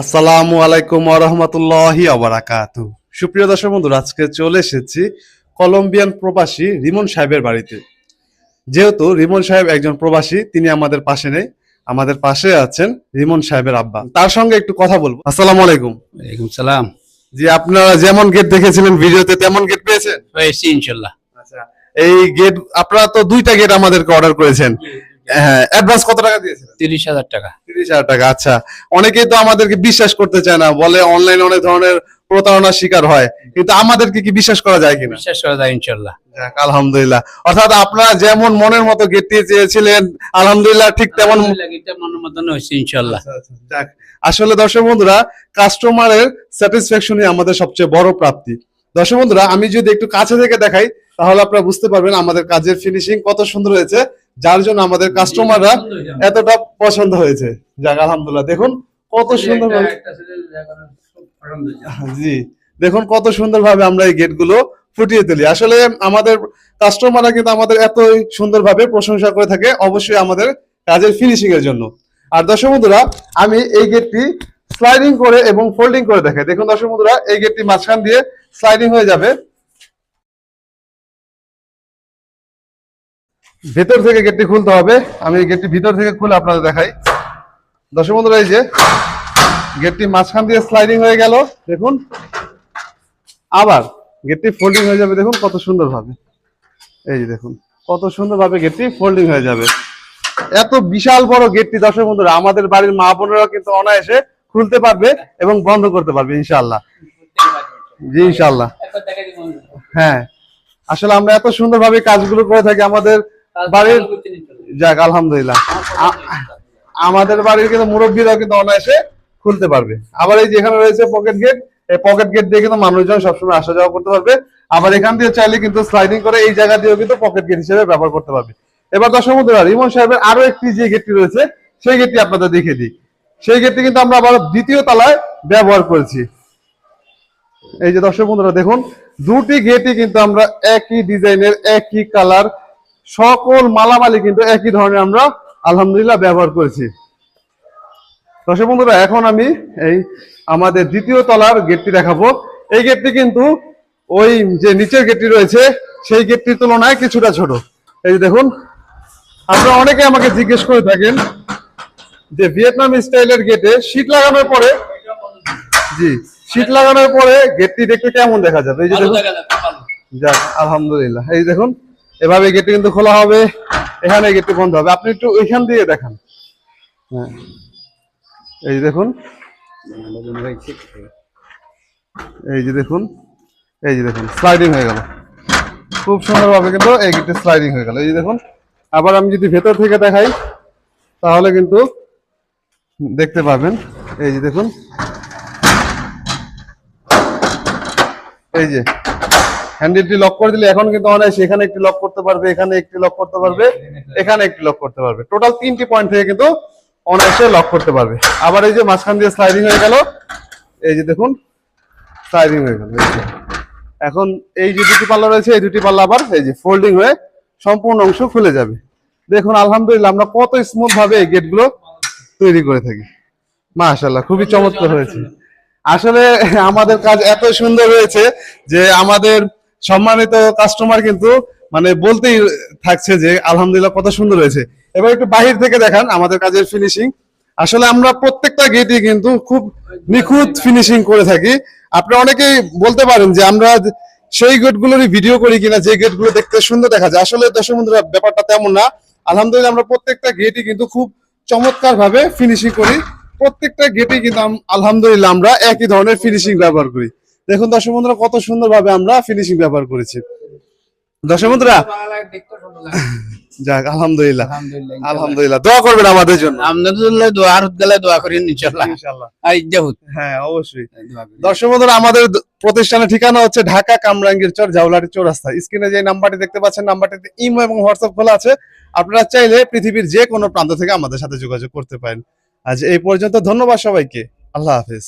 আসসালামু আলাইকুম ওয়া রাহমাতুল্লাহি ওয়া বারাকাতুহু। সুপ্রিয় দর্শক বন্ধুরা, আজকে চলে এসেছি কলম্বিয়ান প্রবাসী রিমন সাহেবের বাড়িতে। যেহেতু রিমন সাহেব একজন প্রবাসী, তিনি আমাদের পাশে নেই, আমাদের পাশে আছেন রিমন সাহেবের আব্বা। তার সঙ্গে একটু কথা বলবো। আসসালামু আলাইকুম। ওয়ালাইকুম সালাম। জি, আপনারা যেমন গেট দেখেছিলেন ভিডিওতে তেমন গেট পেয়েছেন? হয়েছি ইনশাল্লাহ। আচ্ছা, এই গেট আপনারা তো দুইটা গেট আমাদেরকে অর্ডার করেছেন। হ্যাঁ, অ্যাডভান্স কত টাকা দিয়েছেন? 30,000 টাকা। 30,000 টাকা। আচ্ছা, অনেকেই তো আমাদেরকে বিশ্বাস করতে চায় না, বলে অনলাইনে অনেক ধরনের প্রতারণার শিকার হয়, কিন্তু আমাদেরকে কি বিশ্বাস করা যায় কিনা? বিশ্বাস করা যায় ইনশাল্লাহ। যাক, আলহামদুলিল্লাহ। অর্থাৎ আপনারা যেমন মনের মতো গেটটি চেয়েছিলেন, আলহামদুলিল্লাহ ঠিক তেমন। এটা মনের মতন হয়েছে ইনশাল্লাহ। আচ্ছা, আচ্ছা, যাক। আসলে দর্শক বন্ধুরা, কাস্টমারের স্যাটিসফ্যাকশনই আমাদের সবচেয়ে বড় প্রাপ্তি। দর্শক বন্ধুরা, আমি যদি একটু কাছে থেকে দেখাই তাহলে আপনারা বুঝতে পারবেন আমাদের কাজের ফিনিশিং কত সুন্দর হয়েছে, যার জন্য আমাদের কাস্টমাররা এতটা পছন্দ হয়েছে। যাক, আলহামদুলিল্লাহ। দেখুন কত সুন্দর। জি, দেখুন কত সুন্দরভাবে আমরা এই গেটগুলো ফুটিয়ে তুলি। আসলে আমাদের কাস্টমাররা কিন্তু আমাদের এতই সুন্দরভাবে প্রশংসা করে থাকে, অবশ্যই আমাদের কাজের ফিনিশিং এর জন্য। আর দর্শক বন্ধুরা, আমি এই গেটটি স্লাইডিং করে এবং ফোল্ডিং করে দেখাই। দেখুন দর্শক বন্ধুরা, এই গেটটি মাঝখান দিয়ে স্লাইডিং হয়ে যাবে। ভেতর থেকে গেটটি খুলতে হবে। আমি এই গেটটি ভিতর থেকে খুলে আপনাদের দেখাই। দর্শক বন্ধুরা, এই যে গেটটি মাঝখান দিয়ে স্লাইডিং হয়ে গেল, দেখুন। আবার গেটটি ফোল্ডিং হয়ে যাবে, দেখুন কত সুন্দর ভাবে। এই যে দেখুন কত সুন্দর ভাবে গেটটি ফোল্ডিং হয়ে যাবে। এত বিশাল বড় গেটটি দর্শক বন্ধুরা আমাদের বাড়ির মা বোনেরা কিন্তু অনায়াসে খুলতে পারবে এবং বন্ধ করতে পারবে ইনশাআল্লাহ। জি, ইনশাআল্লাহ। হ্যাঁ, আসলে আমরা এত সুন্দর ভাবে কাজগুলো করে থাকি আমাদের বাড়ির। যাক, আলহামদুলিল্লাহ। আমাদের বাড়ির কিন্তু মুরব্বীরা কিন্তু অনায়াসে খুলতে পারবে। আবার এই যে এখানে রয়েছে পকেট গেট, এই পকেট গেট দিয়ে কিন্তু মানুষজন সবসময় আসা যাওয়া করতে পারবে। আবার এখান দিয়ে চাইলে কিন্তু স্লাইডিং করে এই জায়গা দিয়েও কিন্তু পকেট গেট হিসেবে ব্যবহার করতে পারবে। এবার দর্শক বন্ধুরা, রিমন সাহেবের আরো একটি যে গেটটি রয়েছে সেই গেটটি আপনাদের দেখিয়ে দিই। সেই গেটটি কিন্তু আমরা আবার দ্বিতীয় তলায় ব্যবহার করেছি। এই যে দর্শক বন্ধুরা, দেখুন দুটি গেটই কিন্তু আমরা একই ডিজাইনের, একই কালার, সকল মালামালি কিন্তু একই ধরনের আমরা আলহামদুলিল্লাহ ব্যবহার করেছি। দর্শক বন্ধুরা, এখন আমি এই আমাদের দ্বিতীয় তলার গেটটি দেখাবো। এই গেটটি কিন্তু ওই যে নিচের গেটটি রয়েছে সেই গেটটির তুলনায় কিছুটা ছোট। এই যে দেখুন, আপনারা অনেকে আমাকে জিজ্ঞেস করে থাকেন যে ভিয়েতনাম স্টাইলের গেটে শীট লাগানোর পরে, জি, শীট লাগানোর পরে গেটটি দেখতে কেমন দেখা যাবে। এই যে দেখুন, যাক, আলহামদুলিল্লাহ। এই দেখুন এভাবে গেটটি কিন্তু খোলা হবে, এখানে গেটটি বন্ধ হবে। আপনি একটু ওইখান দিয়ে দেখান। হ্যাঁ, এই যে দেখুন, এই যে দেখুন, এই যে দেখুন স্লাইডিং হয়ে গেল খুব সুন্দরভাবে, কিন্তু এই গেটটি স্লাইডিং হয়ে গেল। এই যে দেখুন, আবার আমি যদি ভেতর থেকে দেখাই তাহলে কিন্তু দেখতে পাবেন। এই যে দেখুন, এই যে হ্যান্ডেলটি লক করে দিলে এখন কিন্তু অনায়াসে এখানে একটি লক করতে পারবে, এখানে একটি লক করতে পারবে, এখানে একটি লক করতে পারবে। টোটাল 3টি পয়েন্ট থেকে কিন্তু অনায়াসে লক করতে পারবে। আবার এই যে মাঝখান দিয়ে স্লাইডিং হয়ে গেল, এই যে দেখুন স্লাইডিং হয়ে গেল। এখন এই যে দুটি পাল্লা রয়েছে, এই দুটি পাল্লা আবার এই যে ফোল্ডিং হয়ে সম্পূর্ণ অংশ খুলে যাবে। দেখুন আলহামদুলিল্লাহ আমরা কত স্মুথ ভাবে এই গেটগুলো তৈরি করে থাকি। মাশাআল্লাহ, খুবই চমৎকার হয়েছে। আসলে আমাদের কাজ এত সুন্দর হয়েছে যে আমাদের সম্মানিত কাস্টমার কিন্তু মানে বলতেই থাকছে যে আলহামদুলিল্লাহ কত সুন্দর হয়েছে। এবার একটু বাহির থেকে দেখান আমাদের কাজের ফিনিশিং। আসলে আমরা প্রত্যেকটা গেটই কিন্তু খুব নিখুঁত ফিনিশিং করে থাকি। আপনারা অনেকেই বলতে পারেন যে আমরা সেই গেটগুলোরই ভিডিও করি কিনা যে গেটগুলো দেখতে সুন্দর দেখা যায়। আসলে দর্শক বন্ধুরা, ব্যাপারটা তেমন না। আলহামদুলিল্লাহ আমরা প্রত্যেকটা গেটই কিন্তু খুব চমৎকার ভাবে ফিনিশিং করি। প্রত্যেকটা গেটে কিন্তু আলহামদুলিল্লাহ আমরা একই ধরনের ফিনিশিং ব্যবহার করি। দেখুন দর্শক বন্ধুরা কত সুন্দর ভাবে আমরা ফিনিশিং ব্যবহার করেছি। দর্শক বন্ধুরা, যাক, আলহামদুলিল্লাহ, আলহামদুলিল্লাহ। দোয়া করবেন আমাদের জন্য। আলহামদুলিল্লাহ, দোয়া আর গেলে দোয়া করেন ইনশাআল্লাহ। ইনশাআল্লাহ। হ্যাঁ, অবশ্যই। দর্শক বন্ধুরা, আমাদের প্রতিষ্ঠানের ঠিকানা হচ্ছে ঢাকা কামরাঙ্গীর চর, জাউলারি চৌরাস্তা। স্ক্রিনে যে নাম্বারটি দেখতে পাচ্ছেন, নাম্বারটিতে ইমো এবং হোয়াটসঅ্যাপ খোলা আছে। আপনারা চাইলে পৃথিবীর যে কোনো প্রান্ত থেকে আমাদের সাথে যোগাযোগ করতে পারেন। আজ এই পর্যন্ত, ধন্যবাদ সবাইকে। আল্লাহ হাফেজ।